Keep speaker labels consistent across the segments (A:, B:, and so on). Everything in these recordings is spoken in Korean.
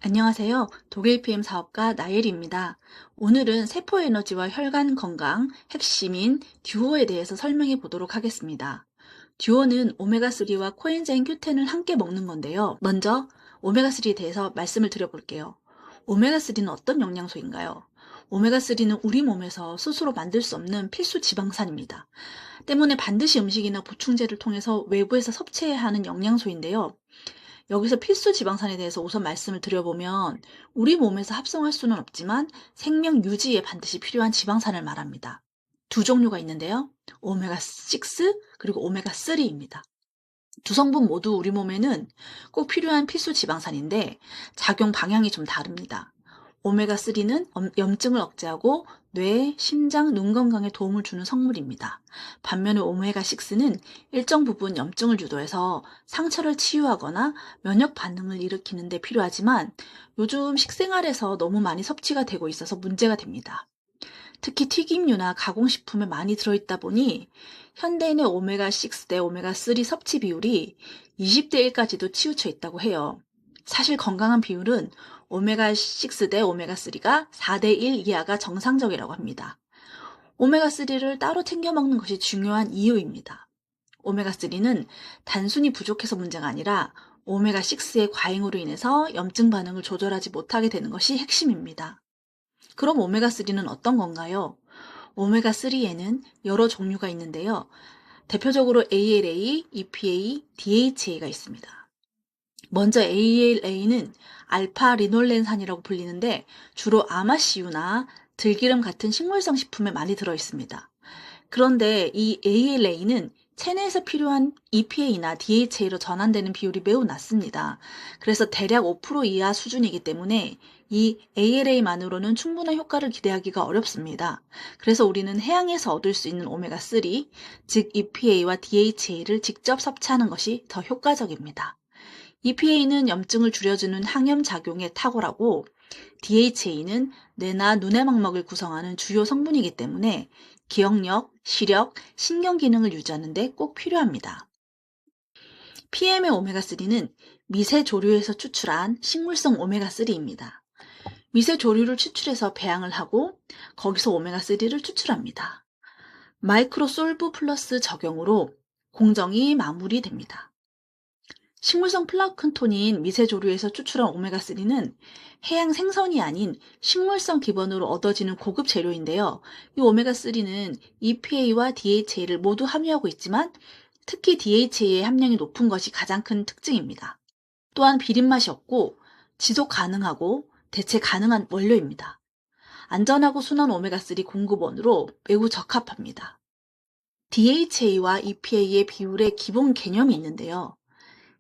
A: 안녕하세요. 독일 PM 사업가 나엘입니다. 오늘은 세포 에너지와 혈관 건강 핵심인 듀오에 대해서 설명해 보도록 하겠습니다. 듀오는 오메가3와 코엔자임 Q10을 함께 먹는 건데요. 먼저 오메가3에 대해서 말씀을 드려볼게요. 오메가3는 어떤 영양소인가요? 오메가3는 우리 몸에서 스스로 만들 수 없는 필수 지방산입니다. 때문에 반드시 음식이나 보충제를 통해서 외부에서 섭취해야 하는 영양소인데요. 여기서 필수 지방산에 대해서 우선 말씀을 드려보면 우리 몸에서 합성할 수는 없지만 생명 유지에 반드시 필요한 지방산을 말합니다. 두 종류가 있는데요. 오메가6 그리고 오메가3입니다. 두 성분 모두 우리 몸에는 꼭 필요한 필수 지방산인데 작용 방향이 좀 다릅니다. 오메가3는 염증을 억제하고 뇌, 심장, 눈 건강에 도움을 주는 성분입니다. 반면에 오메가6는 일정 부분 염증을 유도해서 상처를 치유하거나 면역 반응을 일으키는 데 필요하지만 요즘 식생활에서 너무 많이 섭취가 되고 있어서 문제가 됩니다. 특히 튀김류나 가공식품에 많이 들어있다 보니 현대인의 오메가6 대 오메가3 섭취 비율이 20대 1까지도 치우쳐 있다고 해요. 사실 건강한 비율은 오메가6 대 오메가3가 4대 1 이하가 정상적이라고 합니다. 오메가3를 따로 챙겨 먹는 것이 중요한 이유입니다. 오메가3는 단순히 부족해서 문제가 아니라 오메가6의 과잉으로 인해서 염증 반응을 조절하지 못하게 되는 것이 핵심입니다. 그럼 오메가3는 어떤 건가요? 오메가3에는 여러 종류가 있는데요. 대표적으로 ALA, EPA, DHA가 있습니다. 먼저 ALA는 알파 리놀렌산이라고 불리는데 주로 아마씨유나 들기름 같은 식물성 식품에 많이 들어있습니다. 그런데 이 ALA는 체내에서 필요한 EPA나 DHA로 전환되는 비율이 매우 낮습니다. 그래서 대략 5% 이하 수준이기 때문에 이 ALA만으로는 충분한 효과를 기대하기가 어렵습니다. 그래서 우리는 해양에서 얻을 수 있는 오메가3, 즉 EPA와 DHA를 직접 섭취하는 것이 더 효과적입니다. EPA는 염증을 줄여주는 항염 작용에 탁월하고 DHA는 뇌나 눈의 망막을 구성하는 주요 성분이기 때문에 기억력, 시력, 신경 기능을 유지하는 데 꼭 필요합니다. PM의 오메가3는 미세 조류에서 추출한 식물성 오메가3입니다. 미세 조류를 추출해서 배양을 하고 거기서 오메가3를 추출합니다. 마이크로 솔브 플러스 적용으로 공정이 마무리됩니다. 식물성 플랑크톤인 미세 조류에서 추출한 오메가3는 해양 생선이 아닌 식물성 기반으로 얻어지는 고급 재료인데요. 이 오메가3는 EPA와 DHA를 모두 함유하고 있지만 특히 DHA의 함량이 높은 것이 가장 큰 특징입니다. 또한 비린맛이 없고 지속 가능하고 대체 가능한 원료입니다. 안전하고 순한 오메가3 공급원으로 매우 적합합니다. DHA와 EPA의 비율의 기본 개념이 있는데요.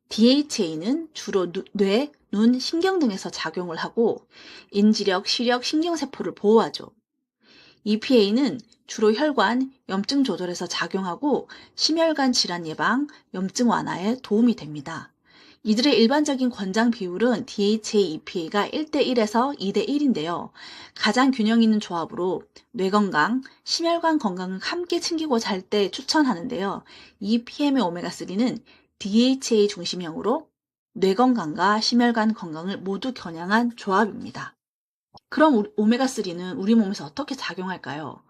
A: DHA는 주로 뇌, 눈, 신경 등에서 작용을 하고 인지력, 시력, 신경세포를 보호하죠. EPA는 주로 혈관, 염증 조절에서 작용하고 심혈관 질환 예방, 염증 완화에 도움이 됩니다. 이들의 일반적인 권장 비율은 DHA, EPA가 1대1에서 2대1인데요. 가장 균형 있는 조합으로 뇌 건강, 심혈관 건강을 함께 챙기고자 할 때 추천하는데요. 이 PM의 오메가3는 DHA 중심형으로 뇌 건강과 심혈관 건강을 모두 겨냥한 조합입니다. 그럼 오메가3는 우리 몸에서 어떻게 작용할까요?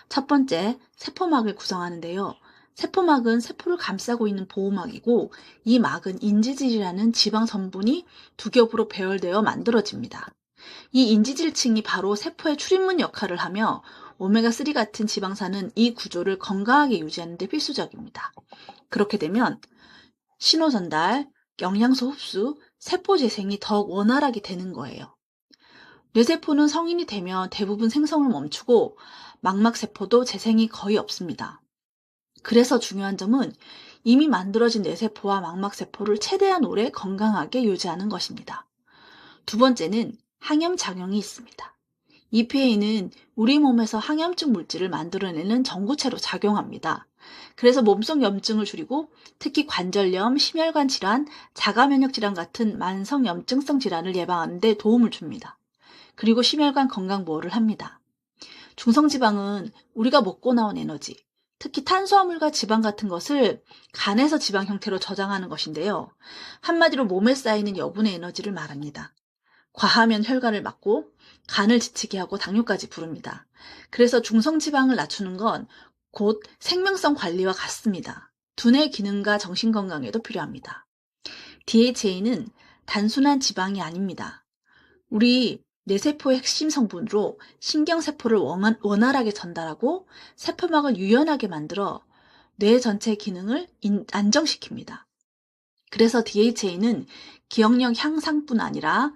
A: 첫 번째, 세포막을 구성하는데요. 세포막은 세포를 감싸고 있는 보호막이고 이 막은 인지질이라는 지방 성분이 두 겹으로 배열되어 만들어집니다. 이 인지질층이 바로 세포의 출입문 역할을 하며 오메가3 같은 지방산은 이 구조를 건강하게 유지하는 데 필수적입니다. 그렇게 되면 신호 전달, 영양소 흡수, 세포 재생이 더욱 원활하게 되는 거예요. 뇌세포는 성인이 되면 대부분 생성을 멈추고 망막세포도 재생이 거의 없습니다. 그래서 중요한 점은 이미 만들어진 뇌세포와 망막세포를 최대한 오래 건강하게 유지하는 것입니다. 두 번째는 항염작용이 있습니다. EPA는 우리 몸에서 항염증 물질을 만들어내는 전구체로 작용합니다. 그래서 몸속 염증을 줄이고 특히 관절염, 심혈관 질환, 자가면역 질환 같은 만성 염증성 질환을 예방하는 데 도움을 줍니다. 그리고 심혈관 건강 보호를 합니다. 중성지방은 우리가 먹고 나온 에너지, 특히 탄수화물과 지방 같은 것을 간에서 지방 형태로 저장하는 것인데요. 한마디로 몸에 쌓이는 여분의 에너지를 말합니다. 과하면 혈관을 막고 간을 지치게 하고 당뇨까지 부릅니다. 그래서 중성지방을 낮추는 건 곧 생명성 관리와 같습니다. 두뇌 기능과 정신 건강에도 필요합니다. DHA는 단순한 지방이 아닙니다. 우리 뇌세포의 핵심 성분으로 신경세포를 원활하게 전달하고 세포막을 유연하게 만들어 뇌 전체 기능을 안정시킵니다. 그래서 DHA는 기억력 향상뿐 아니라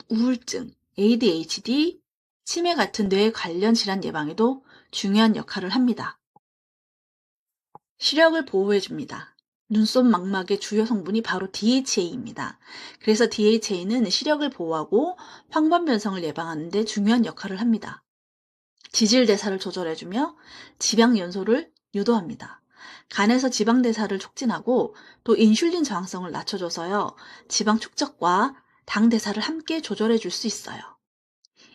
A: 우울증, ADHD, 치매 같은 뇌 관련 질환 예방에도 중요한 역할을 합니다. 시력을 보호해줍니다. 눈썹 망막의 주요 성분이 바로 DHA입니다. 그래서 DHA는 시력을 보호하고 황반 변성을 예방하는 데 중요한 역할을 합니다. 지질 대사를 조절해주며 지방 연소를 유도합니다. 간에서 지방 대사를 촉진하고 또 인슐린 저항성을 낮춰줘서요. 지방 축적과 당 대사를 함께 조절해 줄 수 있어요.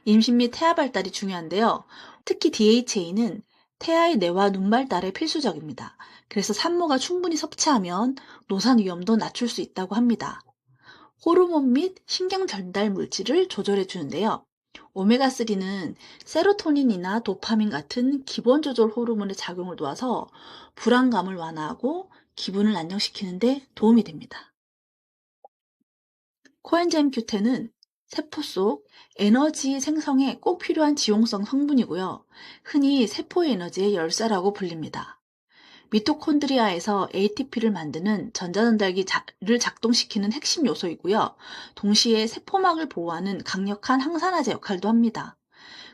A: 임신 및 태아 발달이 중요한데요. 특히 DHA는 태아의 뇌와 눈 발달에 필수적입니다. 그래서 산모가 충분히 섭취하면 노산 위험도 낮출 수 있다고 합니다. 호르몬 및 신경 전달 물질을 조절해 주는데요. 오메가3는 세로토닌이나 도파민 같은 기본 조절 호르몬의 작용을 도와서 불안감을 완화하고 기분을 안정시키는 데 도움이 됩니다. 코엔자임 Q10은 세포 속 에너지 생성에 꼭 필요한 지용성 성분이고요. 흔히 세포의 에너지의 열쇠라고 불립니다. 미토콘드리아에서 ATP를 만드는 전자전달기를 작동시키는 핵심 요소이고요. 동시에 세포막을 보호하는 강력한 항산화제 역할도 합니다.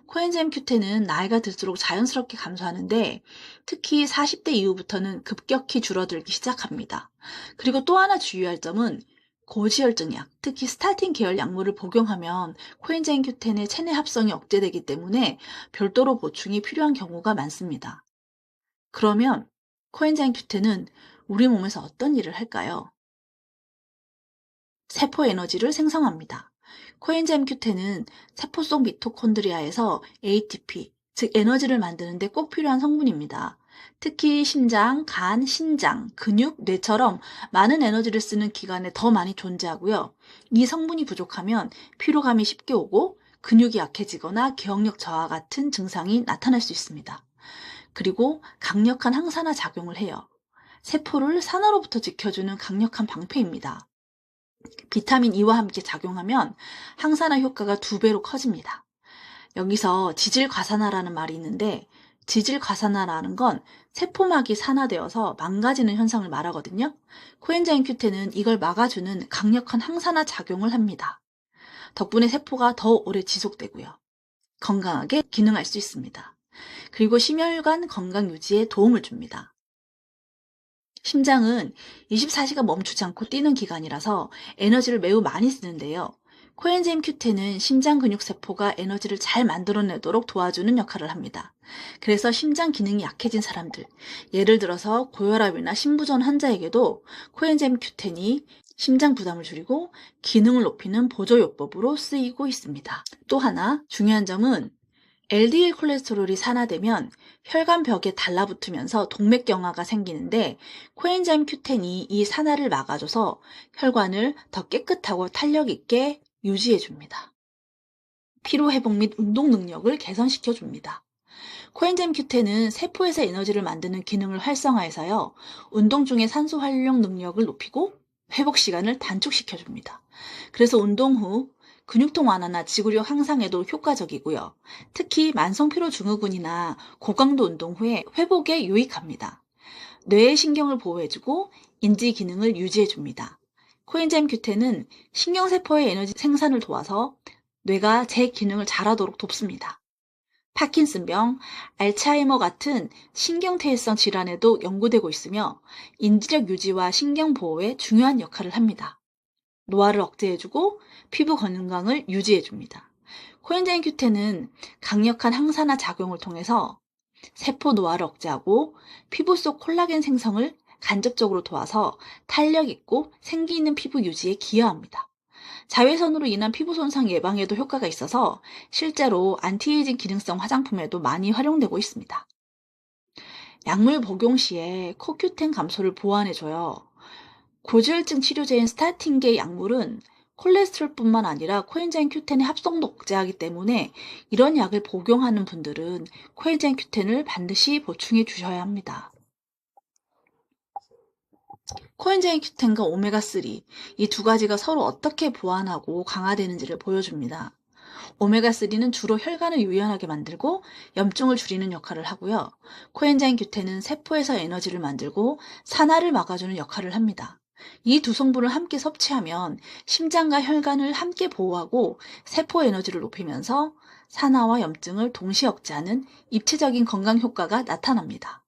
A: 코엔자임 Q10은 나이가 들수록 자연스럽게 감소하는데 특히 40대 이후부터는 급격히 줄어들기 시작합니다. 그리고 또 하나 주의할 점은 고지혈증약, 특히 스타틴 계열 약물을 복용하면 코엔자임 Q10의 체내 합성이 억제되기 때문에 별도로 보충이 필요한 경우가 많습니다. 그러면 코엔자임 Q10은 우리 몸에서 어떤 일을 할까요? 세포 에너지를 생성합니다. 코엔자임 Q10은 세포 속 미토콘드리아에서 ATP, 즉 에너지를 만드는 데 꼭 필요한 성분입니다. 특히 심장, 간, 신장, 근육, 뇌처럼 많은 에너지를 쓰는 기관에 더 많이 존재하고요. 이 성분이 부족하면 피로감이 쉽게 오고 근육이 약해지거나 기억력 저하 같은 증상이 나타날 수 있습니다. 그리고 강력한 항산화 작용을 해요. 세포를 산화로부터 지켜주는 강력한 방패입니다. 비타민 E와 함께 작용하면 항산화 효과가 2배로 커집니다. 여기서 지질과산화라는 말이 있는데 지질과산화라는 건 세포막이 산화되어서 망가지는 현상을 말하거든요. 코엔자임 Q10은 이걸 막아주는 강력한 항산화 작용을 합니다. 덕분에 세포가 더 오래 지속되고요. 건강하게 기능할 수 있습니다. 그리고 심혈관 건강 유지에 도움을 줍니다. 심장은 24시간 멈추지 않고 뛰는 기관이라서 에너지를 매우 많이 쓰는데요. 코엔자임 Q10은 심장 근육세포가 에너지를 잘 만들어내도록 도와주는 역할을 합니다. 그래서 심장 기능이 약해진 사람들, 예를 들어서 고혈압이나 심부전 환자에게도 코엔자임 Q10이 심장 부담을 줄이고 기능을 높이는 보조요법으로 쓰이고 있습니다. 또 하나 중요한 점은 LDL 콜레스테롤이 산화되면 혈관벽에 달라붙으면서 동맥경화가 생기는데 코엔자임 Q10이 이 산화를 막아줘서 혈관을 더 깨끗하고 탄력 있게 유지해줍니다. 피로회복 및 운동 능력을 개선시켜줍니다. 코엔자임 Q10은 세포에서 에너지를 만드는 기능을 활성화해서요. 운동 중에 산소 활용 능력을 높이고 회복 시간을 단축시켜줍니다. 그래서 운동 후 근육통 완화나 지구력 향상에도 효과적이고요. 특히 만성피로증후군이나 고강도 운동 후에 회복에 유익합니다. 뇌의 신경을 보호해주고 인지 기능을 유지해줍니다. 코엔자임 Q10은 신경세포의 에너지 생산을 도와서 뇌가 제 기능을 잘하도록 돕습니다. 파킨슨병, 알츠하이머 같은 신경퇴해성 질환에도 연구되고 있으며 인지력 유지와 신경 보호에 중요한 역할을 합니다. 노화를 억제해주고 피부 건강을 유지해줍니다. 코엔자임 Q10은 강력한 항산화 작용을 통해서 세포 노화를 억제하고 피부 속 콜라겐 생성을 간접적으로 도와서 탄력 있고 생기 있는 피부 유지에 기여합니다. 자외선으로 인한 피부 손상 예방에도 효과가 있어서 실제로 안티에이징 기능성 화장품에도 많이 활용되고 있습니다. 약물 복용 시에 CoQ10 감소를 보완해줘요. 고지혈증 치료제인 스타틴계 약물은 콜레스테롤뿐만 아니라 코엔자임 Q10의 합성도 억제하기 때문에 이런 약을 복용하는 분들은 코엔자임 Q10을 반드시 보충해 주셔야 합니다. 코엔자임 Q10과 오메가3, 이 두 가지가 서로 어떻게 보완하고 강화되는지를 보여줍니다. 오메가3는 주로 혈관을 유연하게 만들고 염증을 줄이는 역할을 하고요. 코엔자임 Q10은 세포에서 에너지를 만들고 산화를 막아주는 역할을 합니다. 이 두 성분을 함께 섭취하면 심장과 혈관을 함께 보호하고 세포 에너지를 높이면서 산화와 염증을 동시에 억제하는 입체적인 건강 효과가 나타납니다.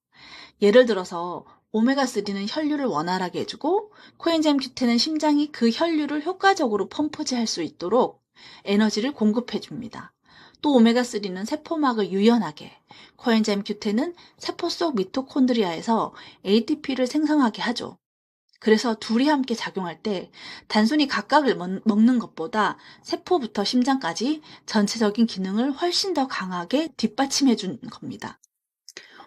A: 예를 들어서 오메가3는 혈류를 원활하게 해주고 코엔자임 Q10은 심장이 그 혈류를 효과적으로 펌프질할 수 있도록 에너지를 공급해 줍니다. 또 오메가3는 세포막을 유연하게, 코엔자임 Q10은 세포 속 미토콘드리아에서 ATP를 생성하게 하죠. 그래서 둘이 함께 작용할 때 단순히 각각을 먹는 것보다 세포부터 심장까지 전체적인 기능을 훨씬 더 강하게 뒷받침해 주는 겁니다.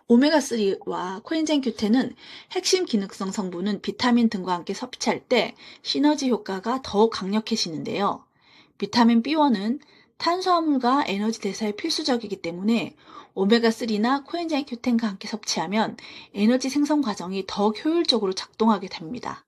A: 오메가3와 코엔자임 Q10은 핵심 기능성 성분은 비타민 등과 함께 섭취할 때 시너지 효과가 더욱 강력해지는데요. 비타민 B1은 탄수화물과 에너지 대사에 필수적이기 때문에 오메가3나 코엔자임 Q10과 함께 섭취하면 에너지 생성 과정이 더욱 효율적으로 작동하게 됩니다.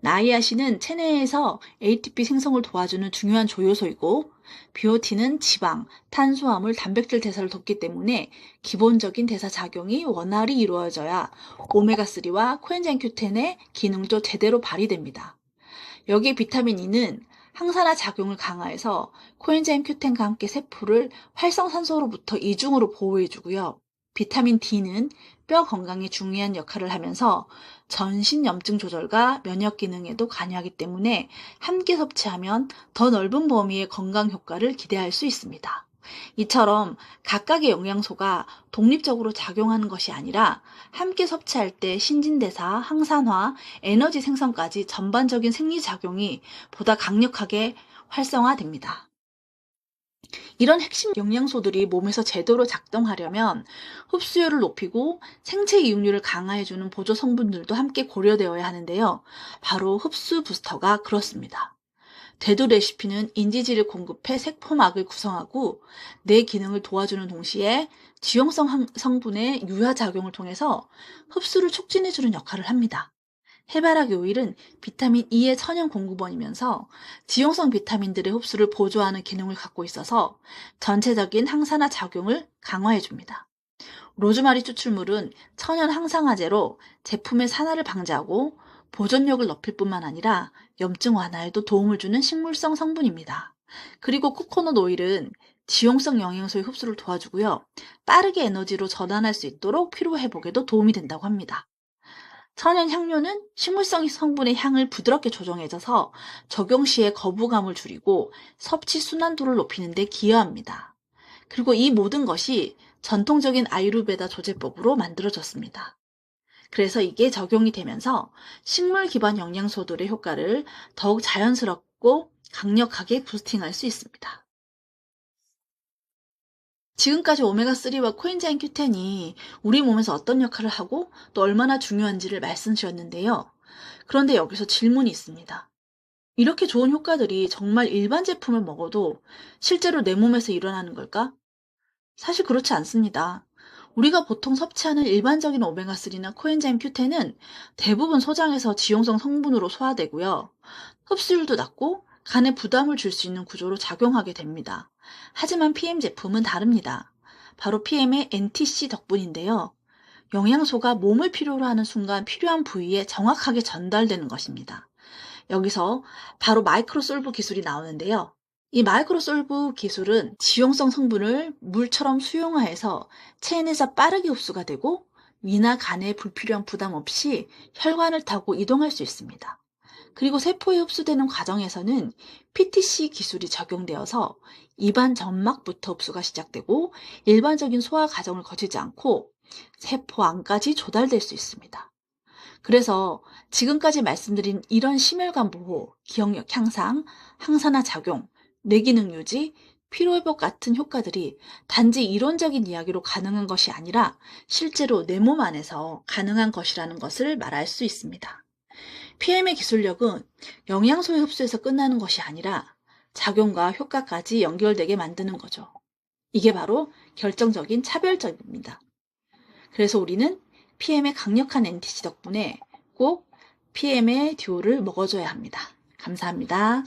A: 나이아신은 체내에서 ATP 생성을 도와주는 중요한 조효소이고, 비오틴은 지방, 탄수화물, 단백질 대사를 돕기 때문에 기본적인 대사 작용이 원활히 이루어져야 오메가3와 코엔자임 Q10의 기능도 제대로 발휘됩니다. 여기에 비타민 E는 항산화 작용을 강화해서 코엔자임 Q10과 함께 세포를 활성산소로부터 이중으로 보호해주고요. 비타민 D는 뼈 건강에 중요한 역할을 하면서 전신 염증 조절과 면역 기능에도 관여하기 때문에 함께 섭취하면 더 넓은 범위의 건강 효과를 기대할 수 있습니다. 이처럼 각각의 영양소가 독립적으로 작용하는 것이 아니라 함께 섭취할 때 신진대사, 항산화, 에너지 생성까지 전반적인 생리작용이 보다 강력하게 활성화됩니다. 이런 핵심 영양소들이 몸에서 제대로 작동하려면 흡수율을 높이고 생체 이용률을 강화해주는 보조 성분들도 함께 고려되어야 하는데요. 바로 흡수 부스터가 그렇습니다. 대두 레시피는 인지질을 공급해 세포막을 구성하고 뇌 기능을 도와주는 동시에 지용성 성분의 유화작용을 통해서 흡수를 촉진해주는 역할을 합니다. 해바라기 오일은 비타민 E의 천연 공급원이면서 지용성 비타민들의 흡수를 보조하는 기능을 갖고 있어서 전체적인 항산화 작용을 강화해줍니다. 로즈마리 추출물은 천연 항산화제로 제품의 산화를 방지하고 보존력을 높일 뿐만 아니라 염증 완화에도 도움을 주는 식물성 성분입니다. 그리고 코코넛 오일은 지용성 영양소의 흡수를 도와주고요. 빠르게 에너지로 전환할 수 있도록 피로 회복에도 도움이 된다고 합니다. 천연 향료는 식물성 성분의 향을 부드럽게 조정해줘서 적용 시에 거부감을 줄이고 섭취 순환도를 높이는 데 기여합니다. 그리고 이 모든 것이 전통적인 아유르베다 조제법으로 만들어졌습니다. 그래서 이게 적용이 되면서 식물 기반 영양소들의 효과를 더욱 자연스럽고 강력하게 부스팅할 수 있습니다. 지금까지 오메가3와 코엔자임 Q10이 우리 몸에서 어떤 역할을 하고 또 얼마나 중요한지를 말씀드렸는데요. 그런데 여기서 질문이 있습니다. 이렇게 좋은 효과들이 정말 일반 제품을 먹어도 실제로 내 몸에서 일어나는 걸까? 사실 그렇지 않습니다. 우리가 보통 섭취하는 일반적인 오메가3나 코엔자임 Q10은 대부분 소장에서 지용성 성분으로 소화되고요. 흡수율도 낮고 간에 부담을 줄 수 있는 구조로 작용하게 됩니다. 하지만 PM 제품은 다릅니다. 바로 PM의 NTC 덕분인데요. 영양소가 몸을 필요로 하는 순간 필요한 부위에 정확하게 전달되는 것입니다. 여기서 바로 마이크로솔브 기술이 나오는데요. 이 마이크로솔브 기술은 지용성 성분을 물처럼 수용화해서 체내에서 빠르게 흡수가 되고 위나 간에 불필요한 부담 없이 혈관을 타고 이동할 수 있습니다. 그리고 세포에 흡수되는 과정에서는 PTC 기술이 적용되어서 입안 점막부터 흡수가 시작되고 일반적인 소화 과정을 거치지 않고 세포 안까지 조달될 수 있습니다. 그래서 지금까지 말씀드린 이런 심혈관 보호, 기억력 향상, 항산화 작용, 뇌기능 유지, 피로회복 같은 효과들이 단지 이론적인 이야기로 가능한 것이 아니라 실제로 내 몸 안에서 가능한 것이라는 것을 말할 수 있습니다. PM의 기술력은 영양소의 흡수에서 끝나는 것이 아니라 작용과 효과까지 연결되게 만드는 거죠. 이게 바로 결정적인 차별점입니다. 그래서 우리는 PM의 강력한 NTG 덕분에 꼭 PM의 듀오를 먹어줘야 합니다. 감사합니다.